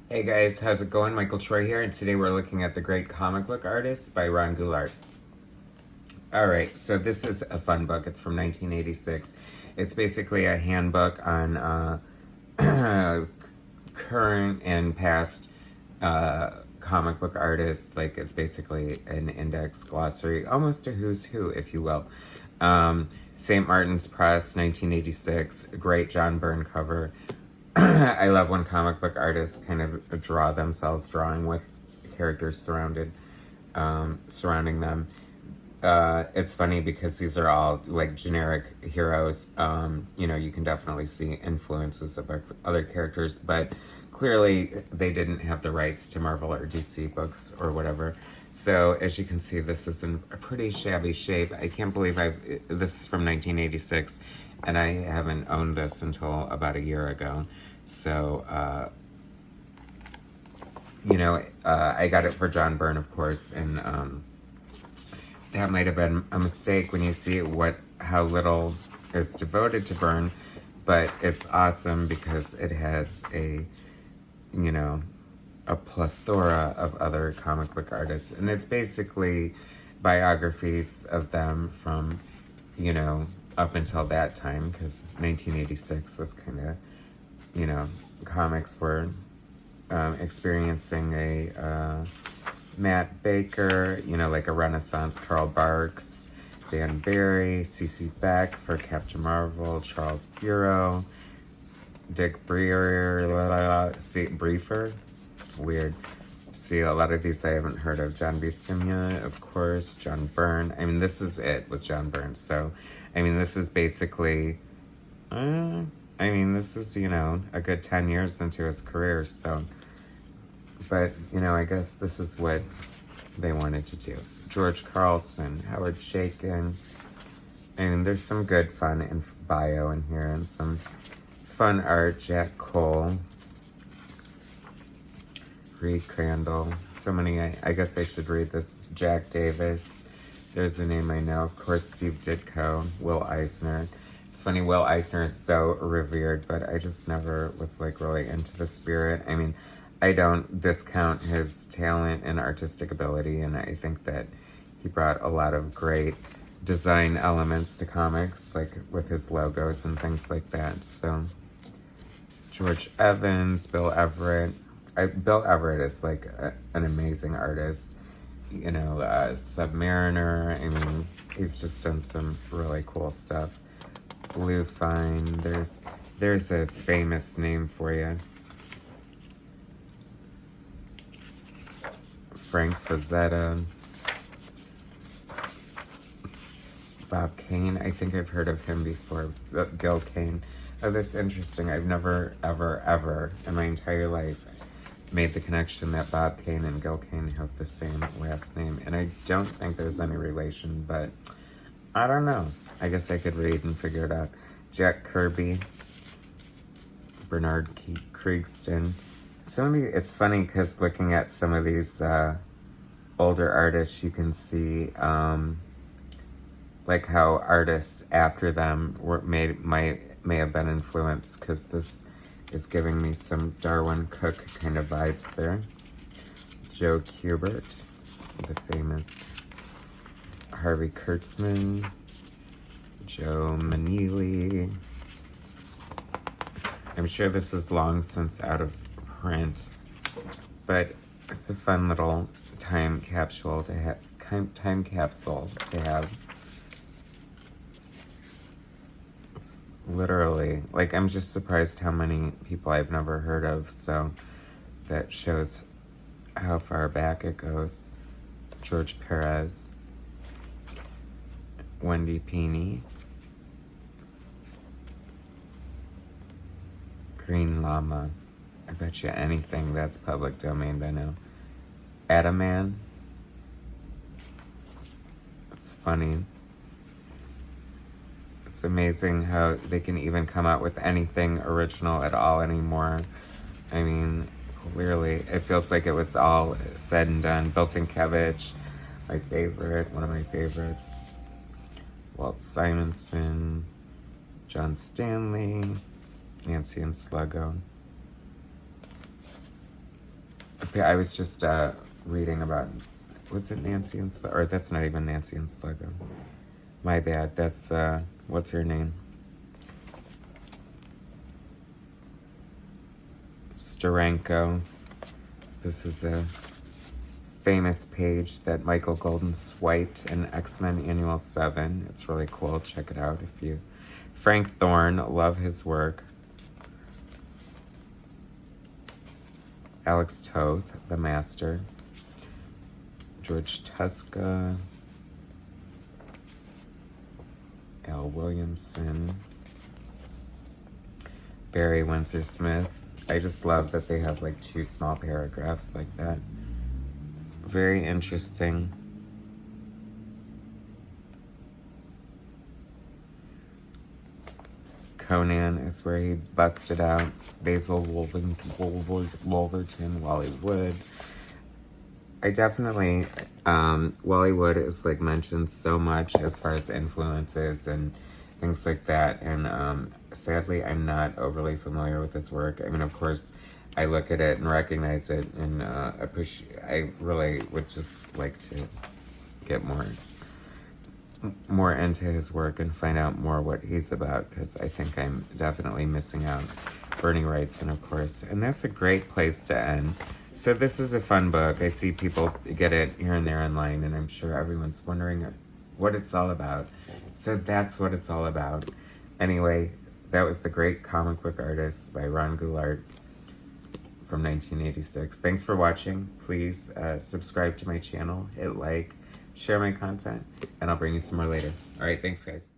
Hey guys, how's it going? Michael Troy here, and today we're looking at The Great Comic Book Artist by Ron Goulart. Alright, so this is a fun book. It's from 1986. It's basically a handbook on current and past comic book artists. Like, it's basically an index glossary, almost a who's who, if you will. St. Martin's Press, 1986. Great John Byrne cover. I love when comic book artists kind of draw themselves drawing with characters surrounding them. It's funny because these are all like generic heroes. You can definitely see influences of other characters, but clearly they didn't have the rights to Marvel or DC books or whatever. So as you can see, this is in a pretty shabby shape. I can't believe this is from 1986, and I haven't owned this until about a year ago. So, I got it for John Byrne, of course, and that might have been a mistake when you see how little is devoted to Byrne, but it's awesome because it has a plethora of other comic book artists, and it's basically biographies of them from, up until that time, because 1986 was kind of, comics were experiencing a Matt Baker, like a Renaissance. Carl Barks, Dan Barry, C.C. Beck for Captain Marvel, Charles Bureau, Dick Briefer, weird. See, a lot of these I haven't heard of. John B. Simia, of course, John Byrne. I mean, this is it with John Byrne. So, this is basically, this is, a good 10 years into his career, so. But, I guess this is what they wanted to do. George Carlson, Howard Chaykin. There's some good fun in bio in here and some fun art. Jack Cole. Reed Crandall. So many, I guess I should read this. Jack Davis. There's a name I know. Of course, Steve Ditko. Will Eisner. It's funny, Will Eisner is so revered, but I just never was really into the spirit. I don't discount his talent and artistic ability, and I think that he brought a lot of great design elements to comics, like with his logos and things like that. So, George Evans, Bill Everett. Bill Everett is an amazing artist. Submariner. He's just done some really cool stuff. Lou Fine. There's a famous name for you. Frank Frazetta. Bob Kane. I think I've heard of him before. Gil Kane. Oh, that's interesting. I've never, ever, ever in my entire life made the connection that Bob Kane and Gil Kane have the same last name. And I don't think there's any relation, but I don't know. I guess I could read and figure it out. Jack Kirby. Bernard Kriegston. It's funny because looking at some of these older artists, you can see how artists after them may have been influenced, because this is giving me some Darwin Cook kind of vibes there. Joe Hubert, the famous Harvey Kurtzman. Joe Manili. I'm sure this is long since out of print, but it's a fun little time capsule to have. It's literally, I'm just surprised how many people I've never heard of, so that shows how far back it goes. George Perez. Wendy Peeney. Green Llama. I bet you anything that's public domain by now. Adaman. It's funny. It's amazing how they can even come out with anything original at all anymore. Clearly, it feels like it was all said and done. Bill Sienkiewicz, my favorite, one of my favorites. Walt Simonson, John Stanley, Nancy and Sluggo. I was just reading about, was it Nancy and Sluggo? Or that's not even Nancy and Sluggo. My bad. That's, what's her name? Steranko. This is a famous page that Michael Golden swiped in X-Men Annual 7. It's really cool. Check it out if you... Frank Thorne, love his work. Alex Toth, the master. George Tuska. Al Williamson. Barry Windsor Smith. I just love that they have like 2 small paragraphs like that. Very interesting. Conan is where he busted out Basil Wolverton, Wally Wood. I definitely, Wally Wood is like mentioned so much as far as influences and things like that. And sadly, I'm not overly familiar with his work. I mean, of course, I look at it and recognize it and appreciate. I really would just like to get more into his work and find out more what he's about, because I think I'm definitely missing out. Burning Wrightson, of course, and that's a great place to end. So this is a fun book. I see people get it here and there online, and I'm sure everyone's wondering what it's all about. So that's what it's all about. Anyway, that was The Great Comic Book Artist by Ron Goulart from 1986. Thanks for watching. Please subscribe to my channel, hit like, share my content, and I'll bring you some more later. All right, thanks, guys.